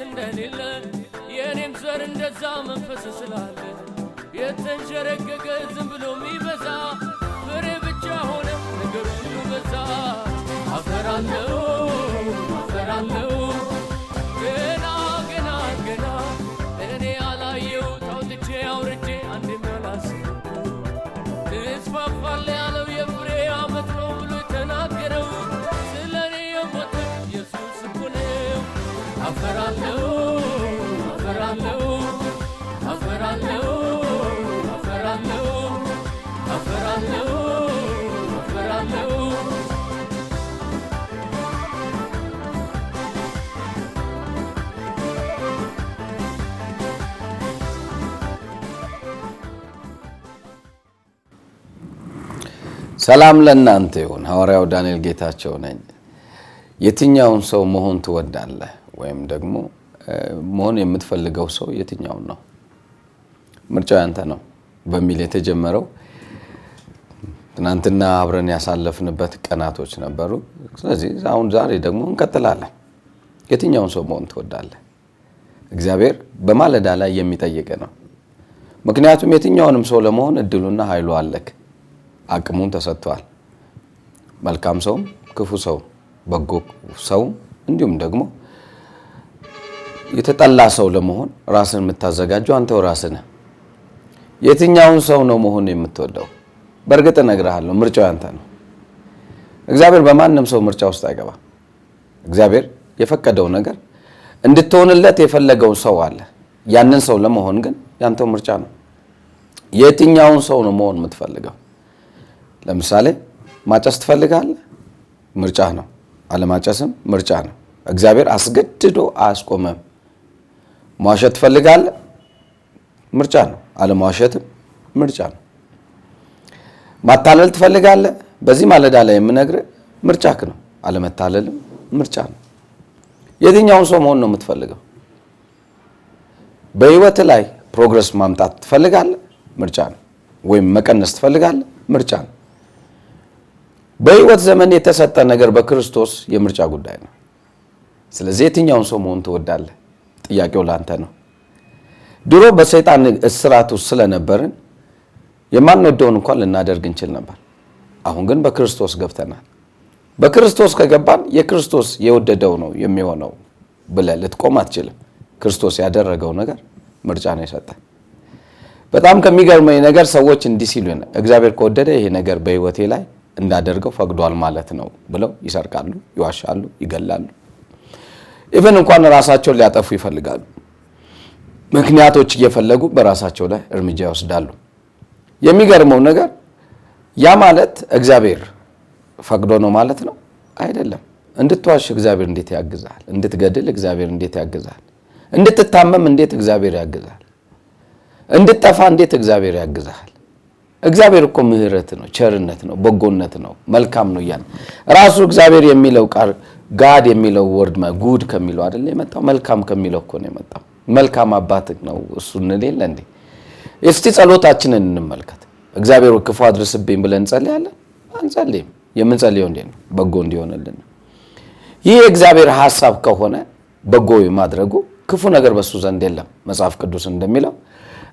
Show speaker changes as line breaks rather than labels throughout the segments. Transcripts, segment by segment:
እንደሌለ የኔም ዘር እንደዛ መንፈስ ስላለ የተንሸረገገ ዝም ብሎ የሚበዛ ፍሬ ብቻ ሆነ ነገር ሁሉ በዛ አፈራለሁ ገና ገና ገና እኔ አላየው ታውጥቼ አውርጄ አንድ መላስ ተስፋፋለ ያለው የፍሬ ዓመት ነው ብሎ ተናገረው ስለኔ የሞተ ኢየሱስ እኮ ነው አፈራለሁ
ሰላም ለእናንተ ይሁን ሐዋርያው ዳንኤል ጌታቸው ነኝ የትኛውን ሰው መሆን ትወዳለህ ወይም ደግሞ መሆን የምትፈልገው ሰው የትኛው ነው ምርጫው ያንተ ነው በሚል የተጀመረው ትናንትና አብረን ያሳለፍንበት ቀናቶች ነበሩ ስለዚህ ዛሬ ደግሞ እንቀጥላለን የትኛውን ሰው መሆን ትወዳለህ እግዚአብሔር በማለዳ ላይ የሚጠይቅ ነው ምክንያቱም የትኛውንም ሰው ለመሆን እድሉና ኃይሉ አለክ አቅሙን ተሰጥቷል መልካም ሰው ክፉ ሰው በጎ ሰው እንዲሁም ደግሞ የተጠላ ሰው ለመሆን ራስን የምታዘጋጀው አንተው ራስህ ነህ የትኛውን ሰው ነው መሆን የምትወደው በርግጥ እነግርሃለሁ ምርጫው ያንተ ነው እግዚአብሔር በማንንም ሰው ምርጫ ውስጥ አይገባም እግዚአብሔር የፈቀደው ነገር እንድትሆንለት የፈለገው ሰው አለ ያንን ሰው ለመሆን ግን ያንተው ምርጫ ነው የትኛውን ሰው ነው መሆን የምትፈልገው ለምሳሌ ማጨስ ትፈልጋለህ ምርጫ ነው አለማጨስም ምርጫ ነው እግዚአብሔር አስገድዶ አያስቆመም ማዋሸት ትፈልጋለህ ምርጫ ነው አለማዋሸትም ምርጫ ነው ማታለል ትፈልጋለህ በዚህ ማለዳ ላይ የምነግርህ ምርጫክ ነው አለመታለልም ምርጫ ነው የትኛውን ሰው መሆን ነው የምትፈልገው በህይወት ላይ ፕሮግረስ ማምጣት ትፈልጋለህ ምርጫ ነው ወይም መቀነስ ትፈልጋለህ ምርጫ ነው በህይወት ዘመን የተሰጠ ነገር በክርስቶስ የምርጫ ጉዳይ ነው ስለዚህ የትኛውን ሰው መሆን ትወዳለህ ጥያቄው ላንተ ነው ድሮ በሰይጣን እስራት ውስጥ ስለነበርን የማንወደውን እንኳን ልናደርግ እንችል ነበር አሁን ግን በክርስቶስ ገብተናል በክርስቶስ ከገባን የክርስቶስ የወደደው ነው የሚሆነው ብለህ ልትቆም አትችልም ክርስቶስ ያደረገው ነገር ምርጫ ነው የሰጠን በጣም ከሚገርመኝ ነገር ሰዎች እንዲህ ሲሉ እግዚአብሔር ከወደደ ይሄ ነገር በህይወቴ ላይ እንዳደርገው ፈቅዷል ማለት ነው ብለው ይሰርቃሉ ይዋሻሉ ይገላሉ ኢቭን እንኳን ራሳቸውን ሊያጠፉ ይፈልጋሉ ምክንያቶች እየፈለጉ በራሳቸው ላይ እርምጃ ይወስዳሉ የሚገርመው ነገር ያ ማለት እግዚአብሔር ፈቅዶ ነው ማለት ነው አይደለም እንድትዋሽ እግዚአብሔር እንዴት ያግዛል እንድትገድል እግዚአብሔር እንዴት ያግዛል እንድትታመም እንዴት እግዚአብሔር ያግዛል እንድትጠፋ እንዴት እግዚአብሔር ያግዛል እግዚአብሔር እኮ ምህረት ነው ቸርነት ነው በጎነት ነው መልካም ነው ያን ራሱ እግዚአብሔር የሚለው ቃል ጋድ የሚለው ወርድ ጉድ ከሚለው አይደል የመጣው መልካም ከሚለው እኮ ነው የመጣው መልካም አባት ነው እሱ እንለለ እንዴ እስቲ ጸሎታችንን እንመልከት እግዚአብሔር ክፉ አድርስብኝ ብለን ጸልያለን አንጸልይም የምንጸልየው እንዴ ነው በጎ እንዲሆንልን ይህ እግዚአብሔር ሐሳብ ከሆነ በጎ ማድረጉ ክፉ ነገር በሱ ዘንድ የለም መጽሐፍ ቅዱስ እንደሚለው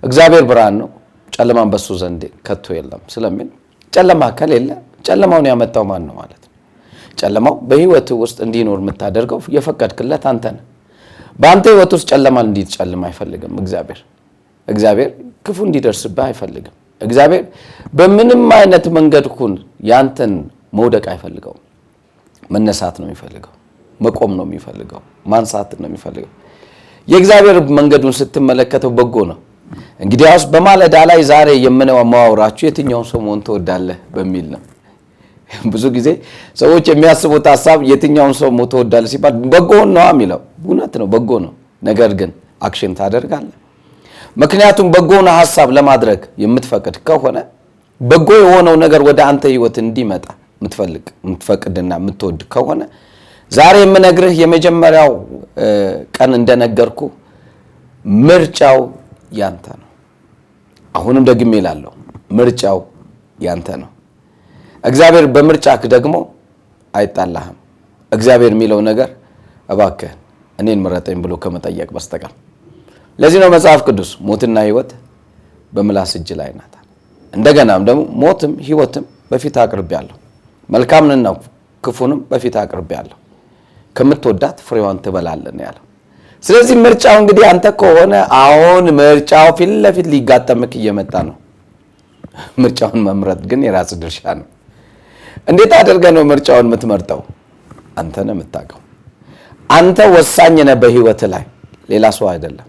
እግዚአብሔር ብርሃን ነው ጨለማን በሱ ዘንድ ከቶ የለም ስለምን ጨለማ ከሌለ ጨለማውን ያመጣው ማን ነው ማለት ነው ጨለማው በህይወት ውስጥ እንዲኖር የምታደርገው የፈቀድክለት አንተ ነህ በአንተ ህይወት ውስጥ ጨለማ እንዲጨልም አይፈልግም እግዚአብሔር ክፉ እንዲደርስብህ አይፈልግም እግዚአብሔር በምንም አይነት መንገድ ሁን ያንተን መውደቅ አይፈልገው መነሳት ነው የሚፈልገው መቆም ነው የሚፈልገው ማንሳት ነው የሚፈልገው የእግዚአብሔር መንገዱን ስትመለከተው በጎ ነው እንግዲያውስ በማለዳ ላይ ዛሬ የምንማወራችሁ የትኛውን ሰው መሆን ትወዳለህ በሚል ነው ብዙ ጊዜ ሰዎች የሚያስቡት ሐሳብ የትኛውን ሰው መሆን ትወዳለህ ሲባል በጎ ነው የሚለው እውነት ነው በጎ ነው ነገር ግን አክሽን ታደርጋለህ ምክንያቱም በጎውን ሐሳብ ለማድረግ የምትፈቅድ ከሆነ በጎ የሆነው ነገር ወደ አንተ ህይወት እንዲመጣ የምትፈቅድና የምትወድ ከሆነ ዛሬ የምነግርህ የመጀመሪያው ቀን እንደነገርኩ ምርጫው ያንተ ነው አሁንም ደግሜ እላለሁ ምርጫው ያንተ ነው እግዚአብሔር በምርጫክ ደግሞ አይጣላህም እግዚአብሔር የሚለው ነገር እባክህ እኔን ምረጠኝ ብሎ ከመጠየቅ በስተቀር። ለዚህ ነው መጽሐፍ ቅዱስ ሞትና ሕይወት በምላስ እጅ ላይ ናት። እንደገናም ደግሞ ሞትም ሕይወትም በፊት አቅርቤያለሁ፣ መልካምንና ክፉንም በፊት አቅርቤያለሁ፣ ከምትወዳት ፍሬዋን ትበላለህ ያለው። ስለዚህ ምርጫው እንግዲህ አንተ ከሆነ አሁን ምርጫው ፊት ለፊት ሊጋጠምክ እየመጣ ነው። ምርጫውን መምረጥ ግን የራስ ድርሻ ነው። እንዴት አድርገህ ነው ምርጫውን የምትመርጠው? አንተ ነህ የምታውቀው። አንተ ወሳኝ ነህ በህይወት ላይ፣ ሌላ ሰው አይደለም።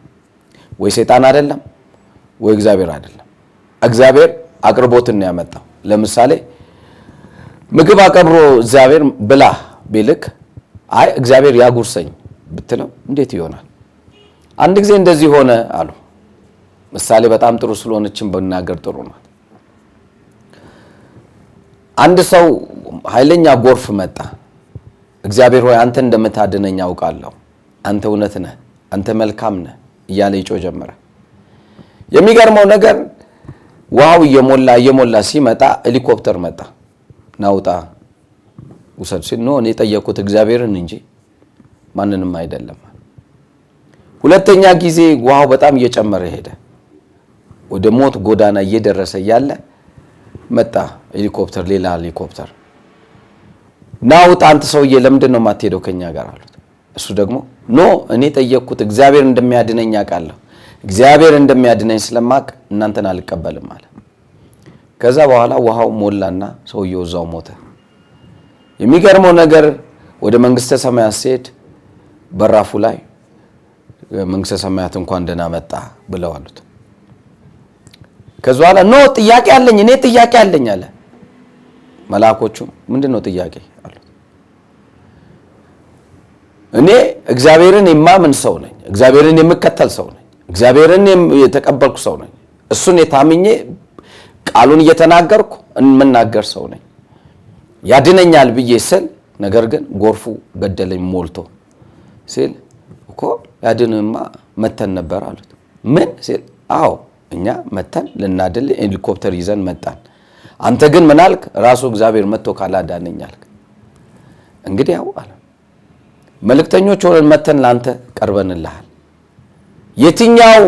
ወይ ሰይጣን አይደለም፣ ወይ እግዚአብሔር አይደለም። እግዚአብሔር አቅርቦትን ያመጣው። ለምሳሌ ምግብ አቀርቦ እግዚአብሔር ብላ ቢልክ አይ እግዚአብሔር ያጉርሰኝ ብትለው እንዴት ይሆናል? አንድ ጊዜ እንደዚህ ሆነ አሉ። ምሳሌ በጣም ጥሩ ስለሆነችን በእናገር ጥሩ ነው። አንድ ሰው ኃይለኛ ጎርፍ መጣ። እግዚአብሔር ሆይ አንተ እንደምታድነኝ አውቃለሁ፣ አንተ እውነት ነህ፣ አንተ መልካም ነህ እያለ ይጮህ ጀመረ። የሚገርመው ነገር ውሃው እየሞላ ሲመጣ ሄሊኮፕተር መጣ። ናውጣ ውሰድ ሲል ነው እኔ ጠየቅኩት እግዚአብሔርን እንጂ ማንንም አይደለም። ሁለተኛ ጊዜ ውሃው በጣም እየጨመረ ሄደ። ወደ ሞት ጎዳና እየደረሰ ያለ መጣ ሄሊኮፕተር፣ ሌላ ሄሊኮፕተር። ናውጣ አንተ ሰውዬ ለምንድን ነው የማትሄደው ከኛ ጋር አሉት። እሱ ደግሞ ኖ እኔ ጠየቅኩት እግዚአብሔር እንደሚያድነኝ አውቃለሁ፣ እግዚአብሔር እንደሚያድነኝ ስለማቅ እናንተን አልቀበልም አለ። ከዛ በኋላ ውሃው ሞላና ሰውየው እዛው ሞተ። የሚገርመው ነገር ወደ መንግስተ ሰማያት ሲሄድ በራፉ ላይ መንግስተ ሰማያት እንኳን ደህና መጣ ብለው አሉት። ከዛ በኋላ ኖ ጥያቄ አለኝ፣ እኔ ጥያቄ አለኝ አለ። መልአኮቹ ምንድነው ጥያቄ አሉት። እኔ እግዚአብሔርን የማምን ሰው ነኝ፣ እግዚአብሔርን የምከተል ሰው ነኝ፣ እግዚአብሔርን የተቀበልኩ ሰው ነኝ፣ እሱን የታምኜ ቃሉን እየተናገርኩ የምናገር ሰው ነኝ። ያድነኛል ብዬ ስል ነገር ግን ጎርፉ ገደለኝ ሞልቶ ሲል እኮ ያድንማ መተን ነበር አሉት። ምን ሲል አዎ እኛ መተን ልናድል ሄሊኮፕተር ይዘን መጣን፣ አንተ ግን ምን አልክ? ራሱ እግዚአብሔር መጥቶ ካላዳነኝ አልክ። እንግዲህ ያው አለ መልእክተኞች ሆነን መተን ላንተ ቀርበንልሃል። የትኛው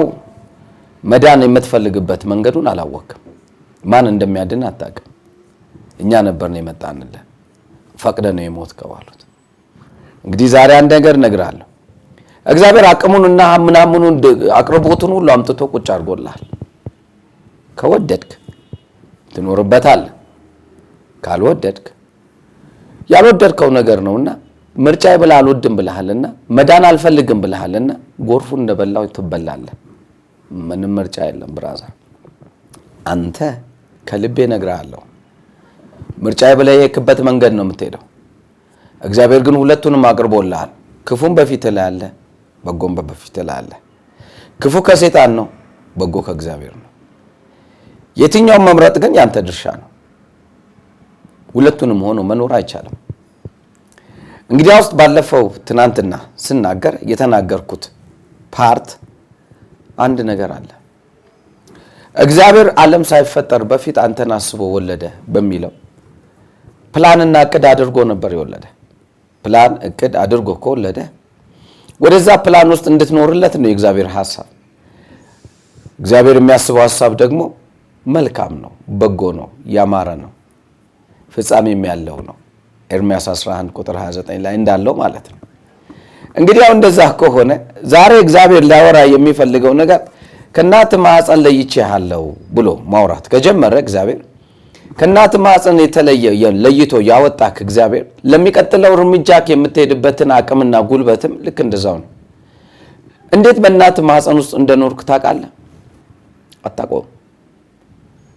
መዳን የምትፈልግበት መንገዱን አላወቅም፣ ማን እንደሚያድን አታውቅም። እኛ ነበርን የመጣንልህ፣ ፈቅደ ነው የሞትከው አሉት። እንግዲህ ዛሬ አንድ ነገር እነግርሃለሁ። እግዚአብሔር አቅሙንና ምናምኑን አቅርቦቱን ሁሉ አምጥቶ ቁጭ አድርጎልሃል። ከወደድክ ትኖርበታለህ፣ ካልወደድክ ያልወደድከው ነገር ነውና ምርጫ ይብላ አልወድም ብለሃልና መዳን አልፈልግም ብለሃልና ጎርፉ እንደበላው ትበላለህ። ምንም ምርጫ የለም ብራዘር። አንተ ከልቤ እነግርሃለሁ ምርጫ ይብላ የክበት መንገድ ነው የምትሄደው። እግዚአብሔር ግን ሁለቱንም አቅርቦልሃል። ክፉን በፊት ላይ አለ፣ በጎን በፊት ላይ አለ። ክፉ ከሰይጣን ነው፣ በጎ ከእግዚአብሔር ነው። የትኛውን መምረጥ ግን ያንተ ድርሻ ነው። ሁለቱንም ሆኖ መኖር አይቻልም። እንግዲህ ውስጥ ባለፈው ትናንትና ስናገር የተናገርኩት ፓርት አንድ ነገር አለ። እግዚአብሔር ዓለም ሳይፈጠር በፊት አንተን አስቦ ወለደ በሚለው ፕላንና እቅድ አድርጎ ነበር የወለደ። ፕላን እቅድ አድርጎ ከወለደ ወደዛ ፕላን ውስጥ እንድትኖርለት ነው የእግዚአብሔር ሐሳብ። እግዚአብሔር የሚያስበው ሐሳብ ደግሞ መልካም ነው፣ በጎ ነው፣ ያማረ ነው፣ ፍጻሜም ያለው ነው። ኤርምያስ 11 ቁጥር 29 ላይ እንዳለው ማለት ነው። እንግዲህ አሁን እንደዛ ከሆነ ዛሬ እግዚአብሔር ሊያወራ የሚፈልገው ነገር ከእናት ማህፀን ለይቼሃለሁ ብሎ ማውራት ከጀመረ እግዚአብሔር ከእናት ማህፀን የተለየ ለይቶ ያወጣክ እግዚአብሔር ለሚቀጥለው እርምጃክ የምትሄድበትን አቅምና ጉልበትም ልክ እንደዛው ነው። እንዴት በእናት ማህፀን ውስጥ እንደኖርክ ታውቃለህ? አታውቀውም።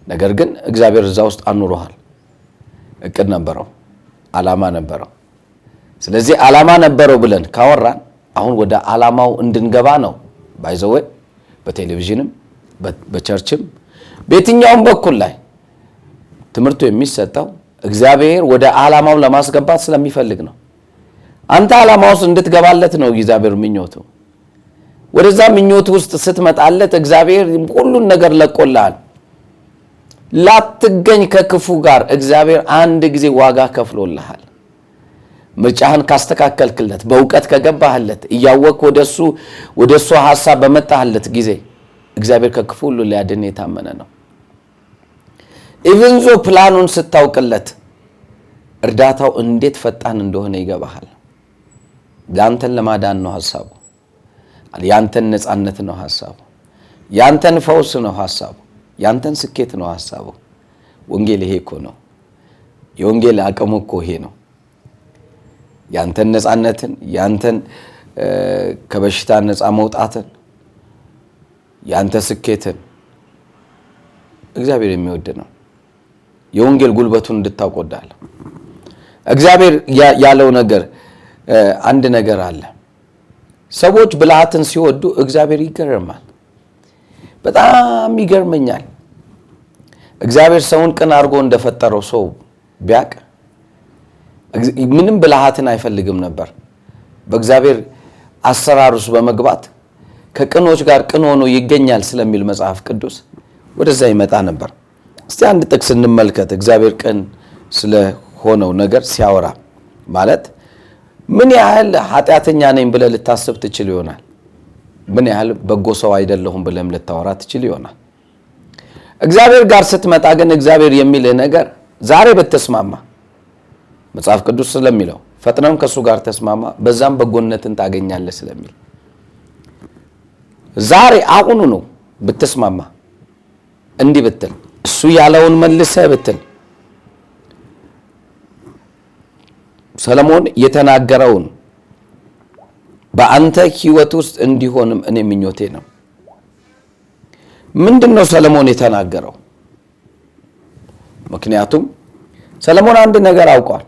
ነገር ግን እግዚአብሔር እዛ ውስጥ አኑሮሃል። እቅድ ነበረው፣ ዓላማ ነበረው። ስለዚህ ዓላማ ነበረው ብለን ካወራን አሁን ወደ ዓላማው እንድንገባ ነው። ባይዘው በቴሌቪዥንም በቸርችም በየትኛውም በኩል ላይ ትምህርቱ የሚሰጠው እግዚአብሔር ወደ ዓላማው ለማስገባት ስለሚፈልግ ነው። አንተ ዓላማው ውስጥ እንድትገባለት ነው እግዚአብሔር ምኞቱ። ወደዛ ምኞቱ ውስጥ ስትመጣለት እግዚአብሔር ሁሉን ነገር ለቆልሃል። ላትገኝ ከክፉ ጋር እግዚአብሔር አንድ ጊዜ ዋጋ ከፍሎልሃል። ምርጫህን ካስተካከልክለት በእውቀት ከገባህለት እያወቅ ወደሱ ሐሳብ በመጣህለት ጊዜ እግዚአብሔር ከክፉ ሁሉ ሊያድን የታመነ ነው። ኢቭን ዞ ፕላኑን ስታውቅለት እርዳታው እንዴት ፈጣን እንደሆነ ይገባሃል። ያንተን ለማዳን ነው ሐሳቡ። ያንተን ነፃነት ነው ሐሳቡ። ያንተን ፈውስ ነው ሐሳቡ። ያንተን ስኬት ነው ሐሳቡ። ወንጌል ይሄ እኮ ነው። የወንጌል አቅሙ እኮ ይሄ ነው። ያንተን ነፃነትን፣ ያንተን ከበሽታ ነፃ መውጣትን፣ ያንተ ስኬትን እግዚአብሔር የሚወድ ነው። የወንጌል ጉልበቱን እንድታውቀው እግዚአብሔር ያለው ነገር አንድ ነገር አለ። ሰዎች ብልሃትን ሲወዱ እግዚአብሔር ይገርማል። በጣም ይገርመኛል። እግዚአብሔር ሰውን ቅን አድርጎ እንደፈጠረው ሰው ቢያቅ ምንም ብልሃትን አይፈልግም ነበር። በእግዚአብሔር አሰራር ውስጥ በመግባት ከቅኖች ጋር ቅን ሆኖ ይገኛል ስለሚል መጽሐፍ ቅዱስ ወደዛ ይመጣ ነበር። እስቲ አንድ ጥቅስ እንመልከት። እግዚአብሔር ቅን ስለሆነው ነገር ሲያወራ ማለት ምን ያህል ኃጢአተኛ ነኝ ብለህ ልታስብ ትችል ይሆናል። ምን ያህል በጎ ሰው አይደለሁም ብለህም ልታወራ ትችል ይሆናል። እግዚአብሔር ጋር ስትመጣ ግን እግዚአብሔር የሚልህ ነገር ዛሬ ብትስማማ መጽሐፍ ቅዱስ ስለሚለው ፈጥነም ከሱ ጋር ተስማማ በዛም በጎነትን ታገኛለህ ስለሚል ዛሬ አሁኑ ነው ብትስማማ እንዲህ ብትል እሱ ያለውን መልሰህ ብትል ሰለሞን የተናገረውን በአንተ ሕይወት ውስጥ እንዲሆንም እኔ ምኞቴ ነው። ምንድነው ሰለሞን የተናገረው? ምክንያቱም ሰለሞን አንድ ነገር አውቋል።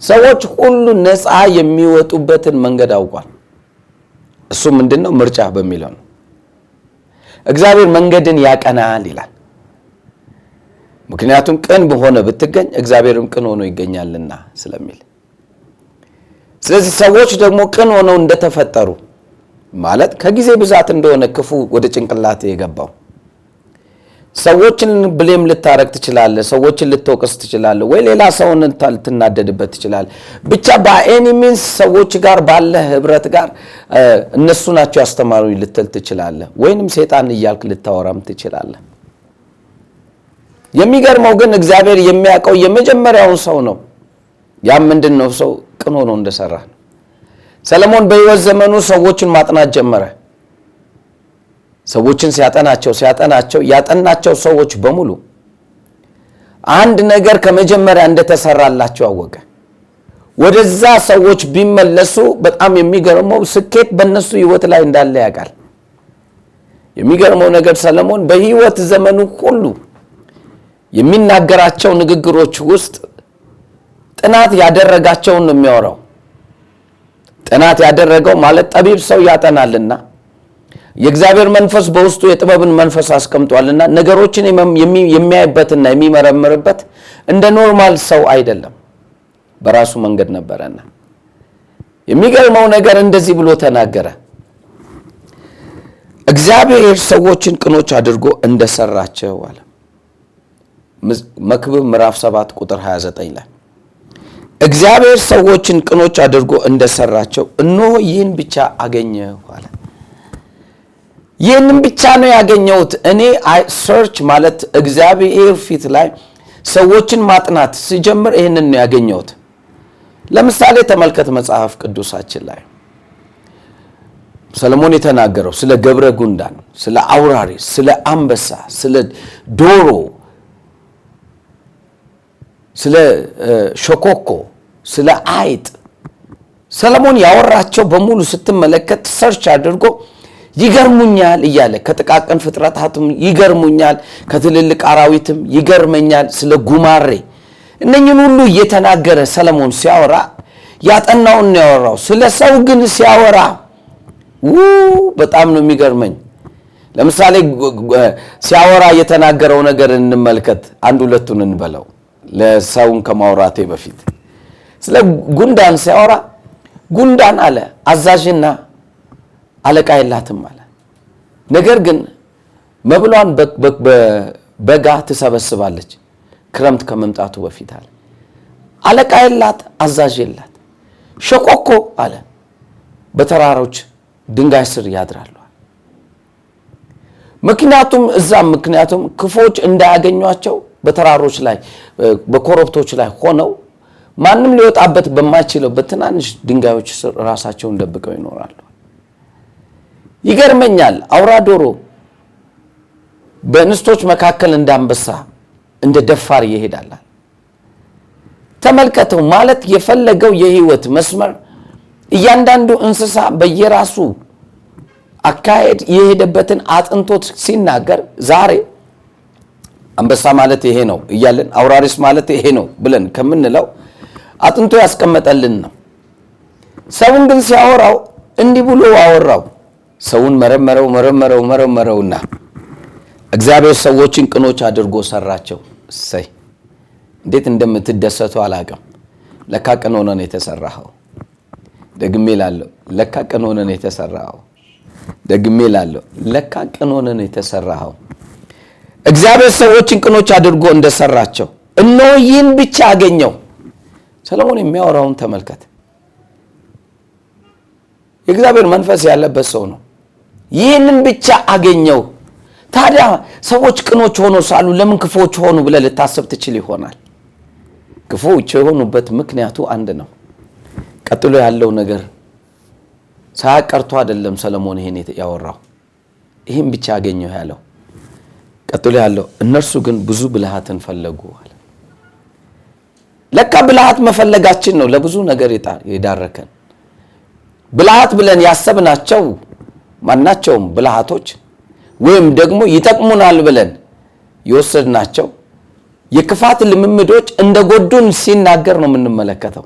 ሰዎች ሁሉ ነፃ የሚወጡበትን መንገድ አውቋል። እሱ ምንድነው? ምርጫ በሚለው ነው። እግዚአብሔር መንገድን ያቀናል ይላል። ምክንያቱም ቅን በሆነ ብትገኝ እግዚአብሔርም ቅን ሆኖ ይገኛልና ስለሚል። ስለዚህ ሰዎች ደግሞ ቅን ሆነው እንደተፈጠሩ ማለት ከጊዜ ብዛት እንደሆነ ክፉ ወደ ጭንቅላቴ የገባው ሰዎችን ብሌም ልታረግ ትችላለህ፣ ሰዎችን ልትወቅስ ትችላለህ፣ ወይ ሌላ ሰውን ልትናደድበት ትችላለህ። ብቻ በኤኒ ሚንስ ሰዎች ጋር ባለ ህብረት ጋር እነሱ ናቸው ያስተማሩኝ ልትል ትችላለህ፣ ወይንም ሰይጣን እያልክ ልታወራም ትችላለህ። የሚገርመው ግን እግዚአብሔር የሚያውቀው የመጀመሪያውን ሰው ነው። ያም ምንድነው? ሰው ቅን ሆኖ እንደሰራ። ሰለሞን በሕይወት ዘመኑ ሰዎችን ማጥናት ጀመረ። ሰዎችን ሲያጠናቸው ያጠናቸው ሰዎች በሙሉ አንድ ነገር ከመጀመሪያ እንደተሰራላቸው አወቀ። ወደዛ ሰዎች ቢመለሱ በጣም የሚገርመው ስኬት በእነሱ ሕይወት ላይ እንዳለ ያውቃል። የሚገርመው ነገር ሰለሞን በሕይወት ዘመኑ ሁሉ የሚናገራቸው ንግግሮች ውስጥ ጥናት ያደረጋቸውን ነው የሚያወራው። ጥናት ያደረገው ማለት ጠቢብ ሰው ያጠናልና የእግዚአብሔር መንፈስ በውስጡ የጥበብን መንፈስ አስቀምጧልና ነገሮችን የሚያይበትና የሚመረምርበት እንደ ኖርማል ሰው አይደለም፣ በራሱ መንገድ ነበረና የሚገርመው ነገር እንደዚህ ብሎ ተናገረ። እግዚአብሔር ሰዎችን ቅኖች አድርጎ እንደሰራቸው አለ። መክብብ ምዕራፍ 7 ቁጥር 29 ላይ እግዚአብሔር ሰዎችን ቅኖች አድርጎ እንደሰራቸው እነሆ ይህን ብቻ አገኘሁ አለ። ይህንን ብቻ ነው ያገኘሁት። እኔ ሰርች ማለት እግዚአብሔር ፊት ላይ ሰዎችን ማጥናት ሲጀምር ይህንን ነው ያገኘሁት። ለምሳሌ ተመልከት መጽሐፍ ቅዱሳችን ላይ ሰለሞን የተናገረው ስለ ገብረ ጉንዳን፣ ስለ አውራሪ፣ ስለ አንበሳ፣ ስለ ዶሮ፣ ስለ ሾኮኮ፣ ስለ አይጥ ሰለሞን ያወራቸው በሙሉ ስትመለከት ሰርች አድርጎ ይገርሙኛል እያለ ከጥቃቅን ፍጥረታትም ይገርሙኛል፣ ከትልልቅ አራዊትም ይገርመኛል፣ ስለ ጉማሬ እነኝን ሁሉ እየተናገረ ሰለሞን ሲያወራ ያጠናውን ነው ያወራው። ስለ ሰው ግን ሲያወራ በጣም ነው የሚገርመኝ። ለምሳሌ ሲያወራ የተናገረው ነገር እንመልከት። አንድ ሁለቱን እንበለው ለሰውን ከማውራቴ በፊት ስለ ጉንዳን ሲያወራ ጉንዳን አለ አዛዥና አለቃ የላትም አለ። ነገር ግን መብሏን በጋ ትሰበስባለች ክረምት ከመምጣቱ በፊት አለ። አለቃ የላት፣ አዛዥ የላት። ሸቆቆ አለ በተራሮች ድንጋይ ስር ያድራሉ። ምክንያቱም ክፎች እንዳያገኟቸው በተራሮች ላይ በኮረብቶች ላይ ሆነው ማንም ሊወጣበት በማይችለው በትናንሽ ድንጋዮች ስር ራሳቸውን ደብቀው ይኖራሉ። ይገርመኛል። አውራ ዶሮ በእንስቶች መካከል እንዳንበሳ እንደ ደፋር ይሄዳል። ተመልከተው ማለት የፈለገው የህይወት መስመር እያንዳንዱ እንስሳ በየራሱ አካሄድ የሄደበትን አጥንቶት ሲናገር ዛሬ አንበሳ ማለት ይሄ ነው እያለን አውራሪስ ማለት ይሄ ነው ብለን ከምንለው አጥንቶ ያስቀመጠልን ነው። ሰውን ግን ሲያወራው እንዲህ ብሎ አወራው። ሰውን መረመረውና እግዚአብሔር ሰዎችን ቅኖች አድርጎ ሰራቸው። እሰይ እንዴት እንደምትደሰቱ አላውቅም። ለካ ቅን ሆነህ ነው የተሰራኸው። ደግሜ እላለሁ ለካ ቅን ሆነህ ነው የተሰራኸው። ደግሜ እላለሁ ለካ ቅን ሆነህ ነው የተሰራኸው። እግዚአብሔር ሰዎችን ቅኖች አድርጎ እንደሰራቸው እነሆ ይህን ብቻ አገኘው። ሰለሞን የሚያወራውን ተመልከት። የእግዚአብሔር መንፈስ ያለበት ሰው ነው። ይህንን ብቻ አገኘው። ታዲያ ሰዎች ቅኖች ሆኖ ሳሉ ለምን ክፎች ሆኑ ብለህ ልታስብ ትችል ይሆናል። ክፎች የሆኑበት ምክንያቱ አንድ ነው። ቀጥሎ ያለው ነገር ሳያቀርቶ አይደለም ሰለሞን ይሄን ያወራው። ይሄን ብቻ አገኘው ያለው ቀጥሎ ያለው እነርሱ ግን ብዙ ብልሃትን ፈለጉ አለ። ለካ ብልሃት መፈለጋችን ነው ለብዙ ነገር የዳረከን። ብልሃት ብለን ያሰብናቸው ማናቸውም ብልሃቶች ወይም ደግሞ ይጠቅሙናል ብለን የወሰድናቸው የክፋት ልምምዶች እንደጎዱን ሲናገር ነው የምንመለከተው።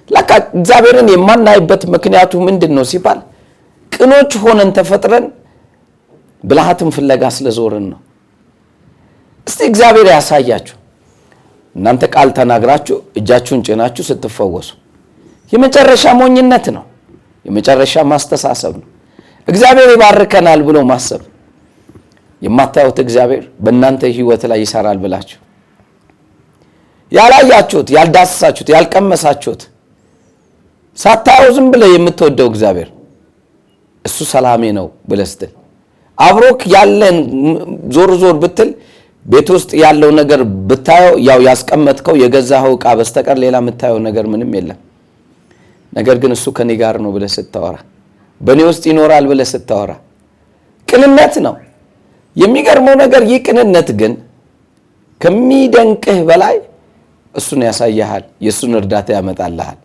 ለካ እግዚአብሔርን የማናይበት ምክንያቱ ምንድነው ሲባል ቅኖች ሆነን ተፈጥረን ብልሃትን ፍለጋ ስለዞርን ነው። እስቲ እግዚአብሔር ያሳያችሁ። እናንተ ቃል ተናግራችሁ እጃችሁን ጭናችሁ ስትፈወሱ የመጨረሻ ሞኝነት ነው። የመጨረሻ ማስተሳሰብ ነው። እግዚአብሔር ይባርከናል ብሎ ማሰብ የማታዩት እግዚአብሔር በእናንተ ህይወት ላይ ይሰራል ብላችሁ ያላያችሁት፣ ያልዳሰሳችሁት፣ ያልቀመሳችሁት ሳታዩ ዝም ብለህ የምትወደው እግዚአብሔር እሱ ሰላሜ ነው ብለህ ስትል አብሮክ ያለን ዞር ብትል ቤት ውስጥ ያለው ነገር ብታየው ያው ያስቀመጥከው የገዛኸው ዕቃ በስተቀር ሌላ የምታየው ነገር ምንም የለም። ነገር ግን እሱ ከኔ ጋር ነው ብለህ ስታወራ በኔ ውስጥ ይኖራል ብለህ ስታወራ ቅንነት ነው። የሚገርመው ነገር ይህ ቅንነት ግን ከሚደንቅህ በላይ እሱን ያሳያል። የእሱን እርዳታ ያመጣልሃል።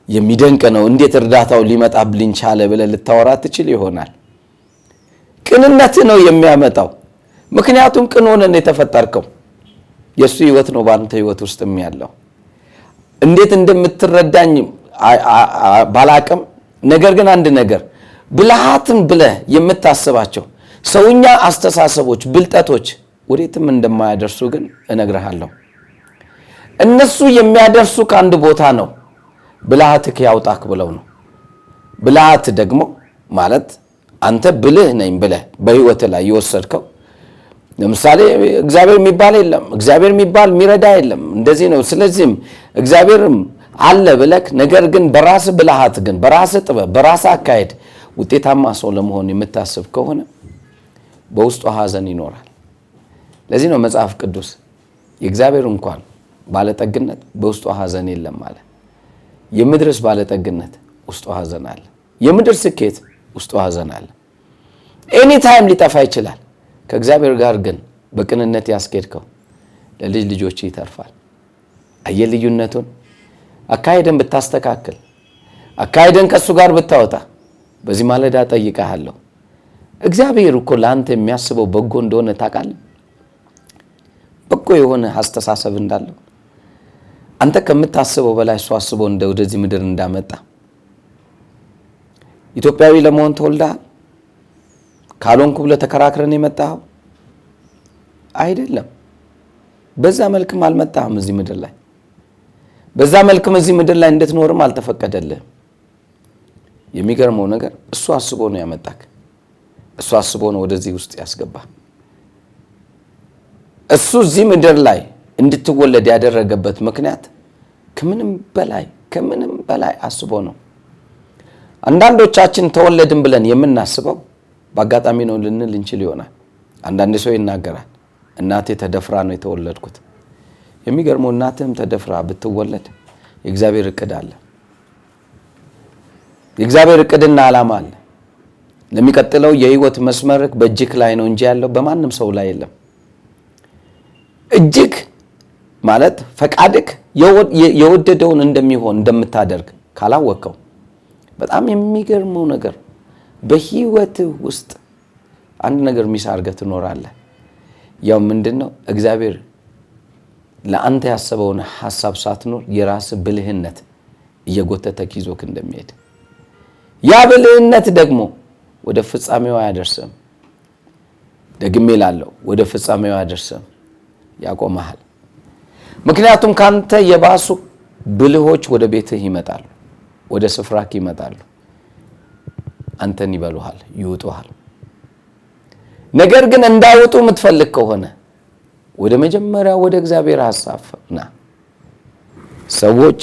የሚደንቅ ነው። እንዴት እርዳታው ሊመጣብልኝ ቻለ ብለህ ልታወራ ትችል ይሆናል። ቅንነት ነው የሚያመጣው። ምክንያቱም ቅን ሆነህ ነው የተፈጠርከው። የእሱ ህይወት ነው ባንተ ህይወት ውስጥም ያለው። እንዴት እንደምትረዳኝ ባላቅም ነገር ግን አንድ ነገር ብልሃትን ብለህ የምታስባቸው ሰውኛ አስተሳሰቦች፣ ብልጠቶች ወዴትም እንደማያደርሱ ግን እነግርሃለሁ። እነሱ የሚያደርሱ ከአንድ ቦታ ነው። ብልሃትህ ያውጣክ ብለው ነው። ብልሃት ደግሞ ማለት አንተ ብልህ ነኝ ብለህ በህይወት ላይ ይወሰድከው። ለምሳሌ እግዚአብሔር የሚባል የለም፣ እግዚአብሔር የሚባል የሚረዳ የለም፣ እንደዚህ ነው። ስለዚህም እግዚአብሔርም አለ ብለክ ነገር ግን በራስ ብልሃት ግን በራስ ጥበብ በራስ አካሄድ ውጤታማ ሰው ለመሆን የምታስብ ከሆነ በውስጡ ሐዘን ይኖራል። ለዚህ ነው መጽሐፍ ቅዱስ የእግዚአብሔር እንኳን ባለጠግነት በውስጡ ሐዘን የለም ማለት። የምድርስ ባለጠግነት ውስጡ ሐዘን አለ። የምድር ስኬት ውስጡ ሐዘን አለ። ኤኒ ታይም ሊጠፋ ይችላል። ከእግዚአብሔር ጋር ግን በቅንነት ያስኬድከው ለልጅ ልጆች ይተርፋል። አየልዩነቱን አካሄደን ብታስተካክል አካሄደን ከሱ ጋር ብታወጣ በዚህ ማለዳ ጠይቀሃለሁ። እግዚአብሔር እኮ ለአንተ የሚያስበው በጎ እንደሆነ ታውቃለህ። በጎ የሆነ አስተሳሰብ እንዳለው አንተ ከምታስበው በላይ እሱ አስቦ ወደዚህ ምድር እንዳመጣ። ኢትዮጵያዊ ለመሆን ተወልደሃል። ካልሆንኩ ብለህ ተከራክረን የመጣኸው አይደለም። በዛ መልክም አልመጣህም እዚህ ምድር ላይ። በዛ መልክም እዚህ ምድር ላይ እንድትኖርም አልተፈቀደልህም። የሚገርመው ነገር እሱ አስቦ ነው ያመጣክ። እሱ አስቦ ነው ወደዚህ ውስጥ ያስገባ። እሱ እዚህ ምድር ላይ እንድትወለድ ያደረገበት ምክንያት ከምንም በላይ አስቦ ነው። አንዳንዶቻችን ተወለድን ብለን የምናስበው በአጋጣሚ ነው ልንል እንችል ይሆናል። አንዳንድ ሰው ይናገራል እናቴ ተደፍራ ነው የተወለድኩት። የሚገርመው እናትህም ተደፍራ ብትወለድ የእግዚአብሔር እቅድ አለ። የእግዚአብሔር እቅድና ዓላማ አለ። ለሚቀጥለው የህይወት መስመርክ በእጅክ ላይ ነው እንጂ ያለው በማንም ሰው ላይ የለም። እጅክ ማለት ፈቃድክ የወደደውን እንደሚሆን እንደምታደርግ ካላወቀው በጣም የሚገርመው ነገር በህይወት ውስጥ አንድ ነገር ሚስ አድርገህ ትኖራለህ። ያው ምንድነው? እግዚአብሔር ለአንተ ያሰበውን ሐሳብ ሳትኖር የራስ ብልህነት እየጎተተክ ይዞክ እንደሚሄድ ያ ብልህነት ደግሞ ወደ ፍጻሜው አያደርስም። ደግሜ እላለሁ ወደ ፍጻሜው አያደርስም፣ ያቆማል። ምክንያቱም ካንተ የባሱ ብልሆች ወደ ቤትህ ይመጣሉ፣ ወደ ስፍራክ ይመጣሉ፣ አንተን ይበሉሃል፣ ይውጡሃል። ነገር ግን እንዳይወጡ የምትፈልግ ከሆነ ወደ መጀመሪያ ወደ እግዚአብሔር ሐሳብ ና። ሰዎች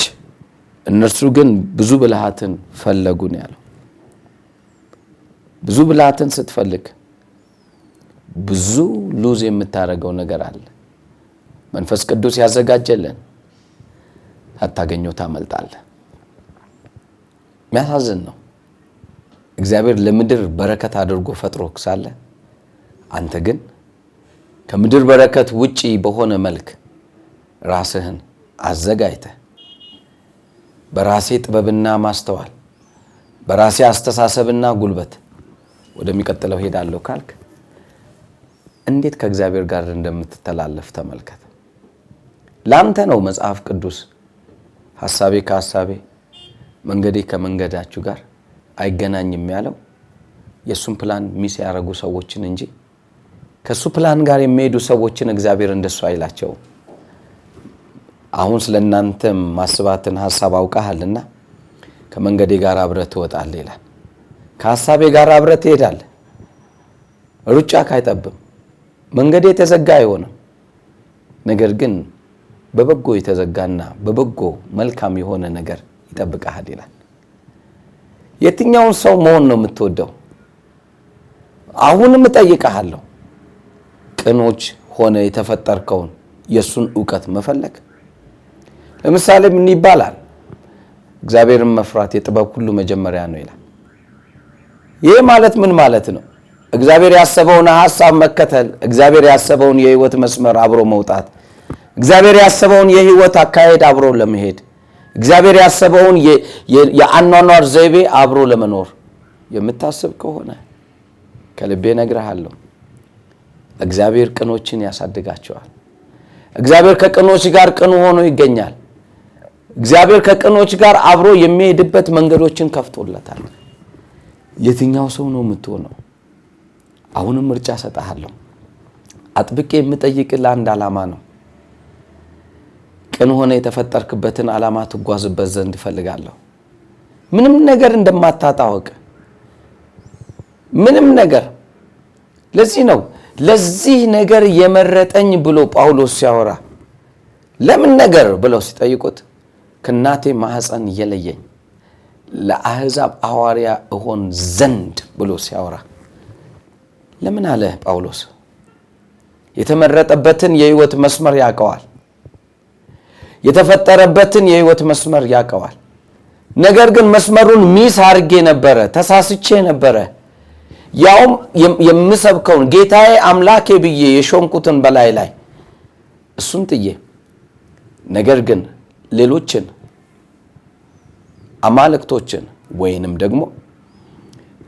እነርሱ ግን ብዙ ብልሃትን ፈለጉ ነው ያለው። ብዙ ብልሃትን ስትፈልግ ብዙ ሉዝ የምታረገው ነገር አለ። መንፈስ ቅዱስ ያዘጋጀልን አታገኘው፣ ታመልጣለህ። የሚያሳዝን ነው። እግዚአብሔር ለምድር በረከት አድርጎ ፈጥሮክ ሳለ አንተ ግን ከምድር በረከት ውጪ በሆነ መልክ ራስህን አዘጋጅተህ በራሴ ጥበብና ማስተዋል በራሴ አስተሳሰብና ጉልበት ወደሚቀጥለው ሄዳለሁ ካልክ እንዴት ከእግዚአብሔር ጋር እንደምትተላለፍ ተመልከት። ላንተ ነው መጽሐፍ ቅዱስ ሐሳቤ ከሐሳቤ መንገዴ ከመንገዳችሁ ጋር አይገናኝም ያለው የሱን ፕላን ሚስ ያረጉ ሰዎችን እንጂ ከሱ ፕላን ጋር የሚሄዱ ሰዎችን እግዚአብሔር እንደሱ አይላቸው። አሁን ስለናንተ ማስባትን ሐሳብ አውቃለህና ከመንገዴ ጋር አብረህ ትወጣለህ ይላል። ከሐሳቤ ጋር አብረህ ትሄዳለህ። ሩጫ ካይጠብም መንገዴ የተዘጋ አይሆንም። ነገር ግን በበጎ የተዘጋና በበጎ መልካም የሆነ ነገር ይጠብቃል ይላል። የትኛውን ሰው መሆን ነው የምትወደው? አሁንም እጠይቅሃለሁ፣ ቅኖች ሆነ የተፈጠርከውን የሱን ዕውቀት መፈለግ። ለምሳሌ ምን ይባላል? እግዚአብሔርን መፍራት የጥበብ ሁሉ መጀመሪያ ነው ይላል። ይህ ማለት ምን ማለት ነው? እግዚአብሔር ያሰበውን ሐሳብ መከተል፣ እግዚአብሔር ያሰበውን የህይወት መስመር አብሮ መውጣት፣ እግዚአብሔር ያሰበውን የህይወት አካሄድ አብሮ ለመሄድ፣ እግዚአብሔር ያሰበውን የአኗኗር ዘይቤ አብሮ ለመኖር የምታስብ ከሆነ ከልቤ ነግርሃለሁ እግዚአብሔር ቅኖችን ያሳድጋቸዋል። እግዚአብሔር ከቅኖች ጋር ቅን ሆኖ ይገኛል። እግዚአብሔር ከቅኖች ጋር አብሮ የሚሄድበት መንገዶችን ከፍቶለታል። የትኛው ሰው ነው የምትሆነው? አሁንም ምርጫ ሰጣለሁ። አጥብቄ የምጠይቅህ ለአንድ ዓላማ ነው። ቅን ሆነ የተፈጠርክበትን ዓላማ ትጓዝበት ዘንድ እፈልጋለሁ። ምንም ነገር እንደማታጣወቅ ምንም ነገር። ለዚህ ነው ለዚህ ነገር የመረጠኝ ብሎ ጳውሎስ ሲያወራ ለምን ነገር ብለው ሲጠይቁት ከናቴ ማህፀን የለየኝ ለአሕዛብ ሐዋርያ እሆን ዘንድ ብሎ ሲያወራ ለምን አለ ጳውሎስ? የተመረጠበትን የህይወት መስመር ያውቀዋል። የተፈጠረበትን የህይወት መስመር ያውቀዋል። ነገር ግን መስመሩን ሚስ አድርጌ ነበረ፣ ተሳስቼ ነበረ። ያውም የምሰብከውን ጌታዬ አምላኬ ብዬ የሾምኩትን በላይ ላይ እሱን ጥዬ ነገር ግን ሌሎችን አማልክቶችን ወይንም ደግሞ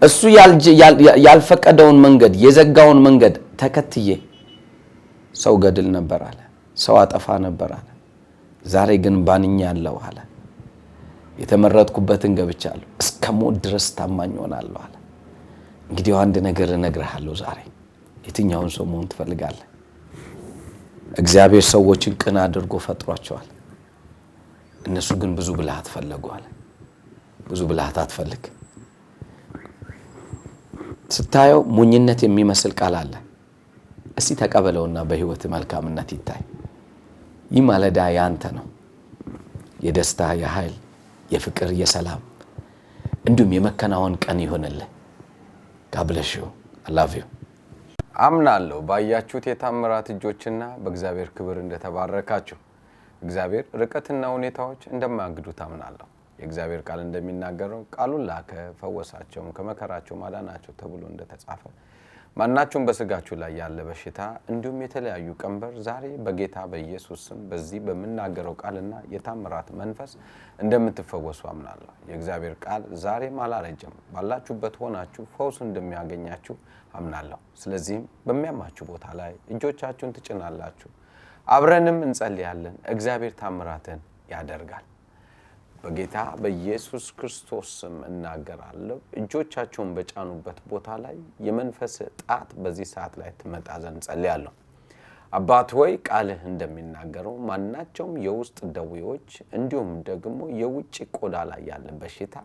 እሱ ያልፈቀደውን መንገድ የዘጋውን መንገድ ተከትዬ ሰው ገድል ነበር አለ፣ ሰው አጠፋ ነበር አለ። ዛሬ ግን ባንኛለሁ አለ። የተመረጥኩበትን ገብቻለሁ፣ እስከ ሞት ድረስ ታማኝ ሆናለሁ አለ። እንግዲህ አንድ ነገር እነግርሃለሁ ዛሬ። የትኛውን ሰው መሆን ትፈልጋለህ? እግዚአብሔር ሰዎችን ቅን አድርጎ ፈጥሯቸዋል። እነሱ ግን ብዙ ብልሃት ፈለጉ። ብዙ ብልሃት አትፈልግ። ስታየው ሞኝነት የሚመስል ቃል አለ። እስቲ ተቀበለውና በህይወት መልካምነት ይታይ። ይህ ማለዳ ያንተ ነው። የደስታ፣ የኃይል፣ የፍቅር የሰላም እንዲሁም የመከናወን ቀን ይሆንልህ። God bless you. I love you. አምናለሁ ባያችሁት የታምራት እጆችና በእግዚአብሔር ክብር እንደተባረካችሁ። እግዚአብሔር ርቀትና ሁኔታዎች እንደማያግዱት አምናለሁ። የእግዚአብሔር ቃል እንደሚናገረው ቃሉን ላከ ፈወሳቸው ከመከራቸው ማዳናቸው ተብሎ እንደተጻፈ ማናቸውም በስጋችሁ ላይ ያለ በሽታ እንዲሁም የተለያዩ ቀንበር ዛሬ በጌታ በኢየሱስ ስም በዚህ በመናገረው ቃልና የታምራት መንፈስ እንደምትፈወሱ አምናለሁ። የእግዚአብሔር ቃል ዛሬም አላረጀም። ባላችሁበት ሆናችሁ ፈውስ እንደሚያገኛችሁ አምናለሁ። ስለዚህ በሚያማችሁ ቦታ ላይ እጆቻችሁን ትጭናላችሁ። አብረንም እንጸልያለን። እግዚአብሔር ታምራትን ያደርጋል። በጌታ በኢየሱስ ክርስቶስ ስም እናገራለሁ። እጆቻችሁን በጫኑበት ቦታ ላይ የመንፈስ ጣት በዚህ ሰዓት ላይ ትመጣ ዘንድ ጸልያለሁ። አባት ሆይ ቃልህ እንደሚናገረው ማናቸውም የውስጥ ደዌዎች እንዲሁም ደግሞ የውጭ ቆዳ ላይ ያለ በሽታ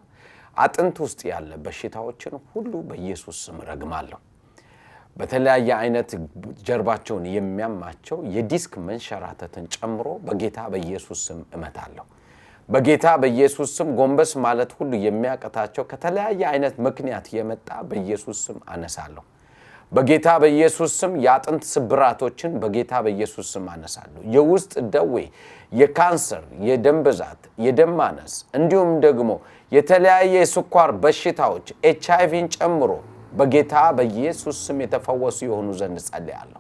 አጥንት ውስጥ ያለ በሽታዎችን ሁሉ በኢየሱስ ስም ረግማለሁ። በተለያየ አይነት ጀርባቸውን የሚያማቸው የዲስክ መንሸራተትን ጨምሮ በጌታ በኢየሱስ ስም እመታለሁ። በጌታ በኢየሱስ ስም ጎንበስ ማለት ሁሉ የሚያቀታቸው ከተለያየ አይነት ምክንያት የመጣ በኢየሱስ ስም አነሳለሁ። በጌታ በኢየሱስ ስም ያጥንት ስብራቶችን በጌታ በኢየሱስ ስም አነሳለሁ። የውስጥ ደዌ፣ የካንሰር፣ የደም ብዛት፣ የደም ማነስ እንዲሁም ደግሞ የተለያየ ስኳር በሽታዎች ኤችአይቪን ጨምሮ በጌታ በኢየሱስ ስም የተፈወሱ ይሆኑ ዘንድ ጸልያለሁ።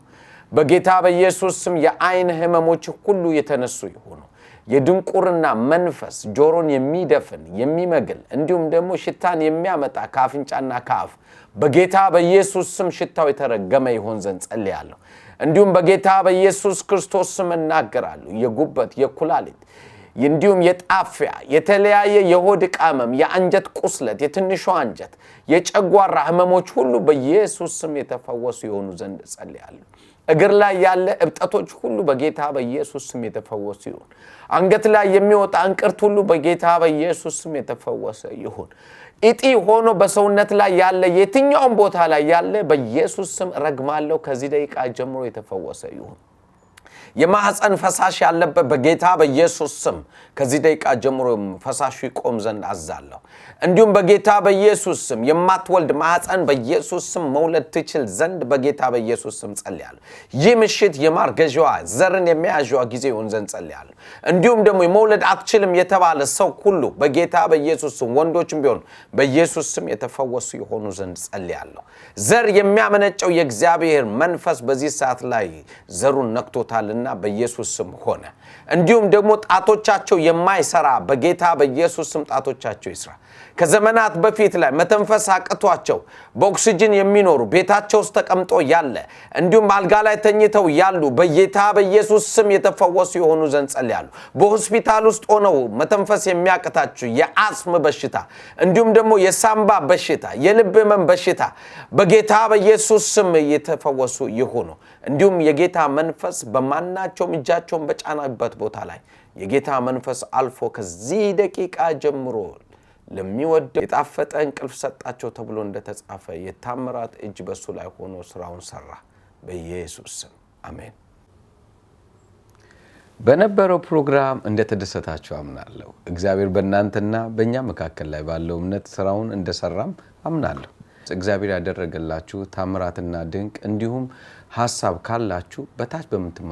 በጌታ በኢየሱስ ስም የአይን ህመሞች ሁሉ የተነሱ ይሆኑ። የድንቁርና መንፈስ ጆሮን የሚደፍን የሚመግል እንዲሁም ደግሞ ሽታን የሚያመጣ ካፍንጫና ካፍ በጌታ በኢየሱስ ስም ሽታው የተረገመ ይሆን ዘንድ ጸልያለሁ። እንዲሁም በጌታ በኢየሱስ ክርስቶስ ስም እናገራለሁ። የጉበት የኩላሊት እንዲሁም የጣፊያ የተለያየ የሆድ ቃመም የአንጀት ቁስለት የትንሹ አንጀት የጨጓራ ህመሞች ሁሉ በኢየሱስ ስም የተፈወሱ ይሆኑ ዘንድ ጸልያለሁ። እግር ላይ ያለ እብጠቶች ሁሉ በጌታ በኢየሱስ ስም የተፈወሱ ይሁን። አንገት ላይ የሚወጣ እንቅርት ሁሉ በጌታ በኢየሱስ ስም የተፈወሰ ይሁን። እጢ ሆኖ በሰውነት ላይ ያለ የትኛውም ቦታ ላይ ያለ በኢየሱስ ስም ረግማለሁ። ከዚህ ደቂቃ ጀምሮ የተፈወሰ ይሁን። የማህፀን ፈሳሽ ያለበት በጌታ በኢየሱስ ስም ከዚህ ደቂቃ ጀምሮ ፈሳሹ ይቆም ዘንድ አዛለሁ። እንዲሁም በጌታ በኢየሱስ ስም የማትወልድ ማህፀን በኢየሱስ ስም መውለድ ትችል ዘንድ በጌታ በኢየሱስ ስም ጸልያለሁ። ይህ ምሽት የማርገዣዋ ዘርን የሚያዣዋ ጊዜ ይሁን ዘንድ ጸልያለሁ። እንዲሁም ደግሞ የመውለድ አትችልም የተባለ ሰው ሁሉ በጌታ በኢየሱስ ስም ወንዶችም ቢሆን በኢየሱስ ስም የተፈወሱ ይሆኑ ዘንድ ጸልያለሁ። ዘር የሚያመነጨው የእግዚአብሔር መንፈስ በዚህ ሰዓት ላይ ዘሩን ነክቶታልና በኢየሱስ ስም ሆነ። እንዲሁም ደግሞ ጣቶቻቸው የማይሰራ በጌታ በኢየሱስ ስም ጣቶቻቸው ይስራ። ከዘመናት በፊት ላይ መተንፈስ አቅቷቸው በኦክሲጅን የሚኖሩ ቤታቸው ውስጥ ተቀምጦ ያለ እንዲሁም አልጋ ላይ ተኝተው ያሉ በጌታ በኢየሱስ ስም የተፈወሱ ይሆኑ ዘንድ ጸልያለሁ። በሆስፒታል ውስጥ ሆነው መተንፈስ የሚያቅታቸው የአስም በሽታ እንዲሁም ደግሞ የሳምባ በሽታ የልብ ህመም በሽታ በጌታ በኢየሱስ ስም የተፈወሱ ይሆኑ። እንዲሁም የጌታ መንፈስ በማናቸውም እጃቸውን በጫናበት ቦታ ላይ የጌታ መንፈስ አልፎ ከዚህ ደቂቃ ጀምሮ ለሚወደው የጣፈጠ እንቅልፍ ሰጣቸው ተብሎ እንደተጻፈ የታምራት እጅ በሱ ላይ ሆኖ ስራውን ሰራ። በኢየሱስ ስም አሜን። በነበረው ፕሮግራም እንደተደሰታችሁ አምናለሁ። እግዚአብሔር በእናንተና በእኛ መካከል ላይ ባለው እምነት ስራውን እንደሰራም አምናለሁ። እግዚአብሔር ያደረገላችሁ ታምራትና ድንቅ እንዲሁም ሐሳብ ካላችሁ በታች በመተመለከቱ